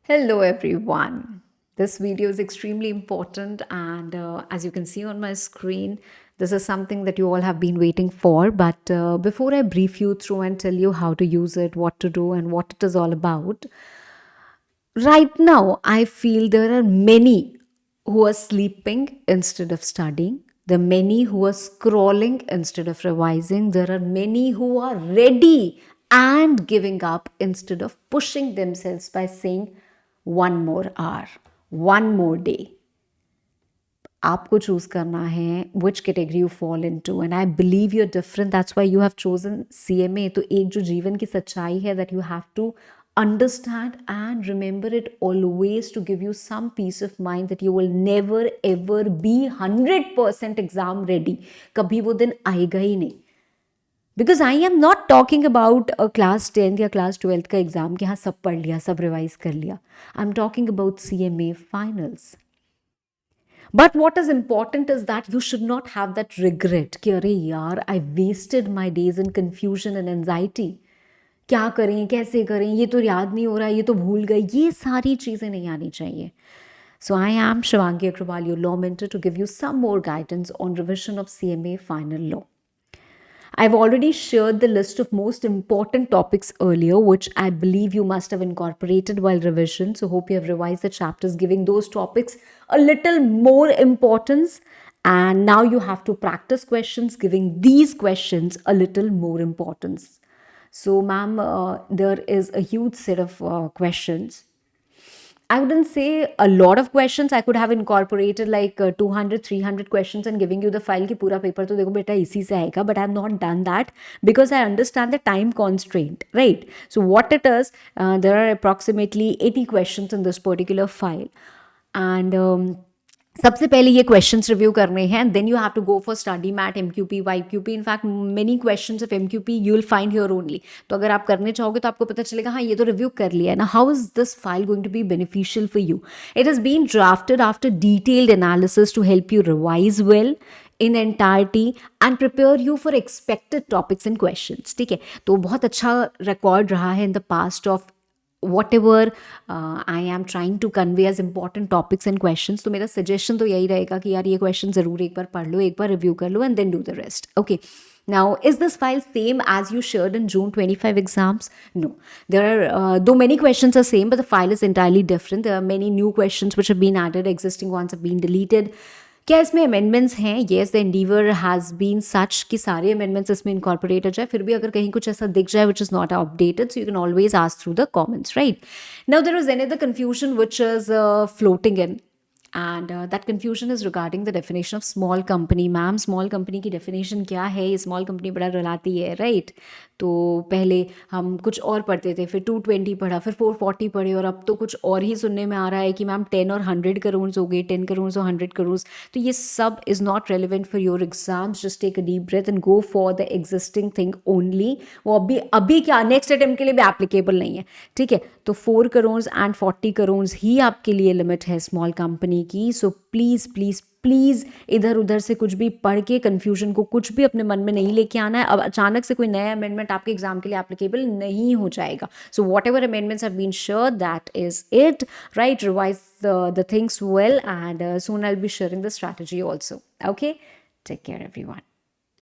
Hello everyone. This video is extremely important, and as you can see on my screen, this is something that you all have been waiting for. But before I brief you through and tell you how to use it, what to do, and what it is all about, right now I feel there are many who are sleeping instead of studying. There are many who are scrolling instead of revising. There are many who are ready and giving up instead of pushing themselves by saying, one more hour, one more day. आपको choose करना है which category you fall into, and I believe you're different. That's why you have chosen CMA. तो एक जो जीवन की सच्चाई है that you have to understand and remember it always to give you some peace of mind that you will never ever be 100% exam ready. कभी वो दिन आएगा ही नहीं. Because I am not talking about a class 10th या class 12th का exam कि हाँ सब पढ़ लिया, सब रिवाइज कर लिया. I am talking about CMA finals. But what is important is that you should not have that regret कि अरे यार I wasted my days in confusion and anxiety. क्या करें, कैसे करें, ये तो याद नहीं हो रहा, ये तो भूल गए. ये सारी चीज़ें नहीं आनी चाहिए. So I am Shivangi Agrawal, your law mentor, to give you some more guidance on revision of CMA final law. I've already shared the list of most important topics earlier, which I believe you must have incorporated while revision. So, hope you have revised the chapters, giving those topics a little more importance. And now you have to practice questions, giving these questions a little more importance. So, ma'am, there is a huge set of questions. I wouldn't say a lot of questions. I could have incorporated like 200, 300 questions and giving you the file ki pura paper to dekho beta isi se aayega. But I have not done that because I understand the time constraint, right? So what it is, there are approximately 80 questions in this particular file. And सबसे पहले ये questions review करने हैं. Then you have to go for study mat, MQP, YQP. In fact many questions of MQP you will find here only. तो अगर आप करने चाहोगे तो आपको पता चलेगा हाँ ये तो रिव्यू कर लिया है ना. How is this file going to be beneficial for you? It has been drafted after detailed analysis to help you revise well in entirety and prepare you for expected topics and questions. ठीक है, तो बहुत अच्छा record रहा है in the past of whatever I am trying to convey as important topics and questions. तो मेरा suggestion तो यही रहेगा कि यार ये question ज़रूर एक बार पढ़ लो, एक बार review कर लो and then do the rest. Okay. Now, is this file same as you shared in June 25 exams? No. There are, though many questions are same, but the file is entirely different. There are many new questions which have been added, existing ones have been deleted. क्या इसमें amendments हैं? Yes, the endeavour has been such कि सारे amendments इसमें incorporate हो जाए. फिर भी अगर कहीं कुछ ऐसा दिख जाए which is not updated, so you can always ask through the comments, right? Now there is another confusion which is floating in, and that confusion is regarding the definition of small company. Ma'am, small company की definition क्या है? ये small company बड़ा रुलाती है, right? तो पहले हम कुछ और पढ़ते थे, फिर 220 पढ़ा, फिर 440 पढ़े, और अब तो कुछ और ही सुनने में आ रहा है कि मैम 10 और 100 करोड़ हो गए, 10 करोड़ और 100 करोड़. तो ये सब is not relevant for your exams. Just take a deep breath and go for the existing thing only. वो अभी क्या नेक्स्ट अटेम्प्ट के लिए भी एप्लीकेबल नहीं है, ठीक है? तो 4 करोड़ एंड 40 करोड़ ही आपके लिए लिमिट है स्मॉल कंपनी की. सो प्लीज़ प्लीज़ प्लीज़ इधर उधर से कुछ भी पढ़ के कन्फ्यूजन को कुछ भी अपने मन में नहीं लेके आना है. अब अचानक से कोई नया अमेंडमेंट आपके एग्जाम के लिए एप्लीकेबल नहीं हो जाएगा. So whatever amendments have been sure, that is it, right? Revise the things well, and soon I'll be sharing the strategy also. Okay, take care everyone.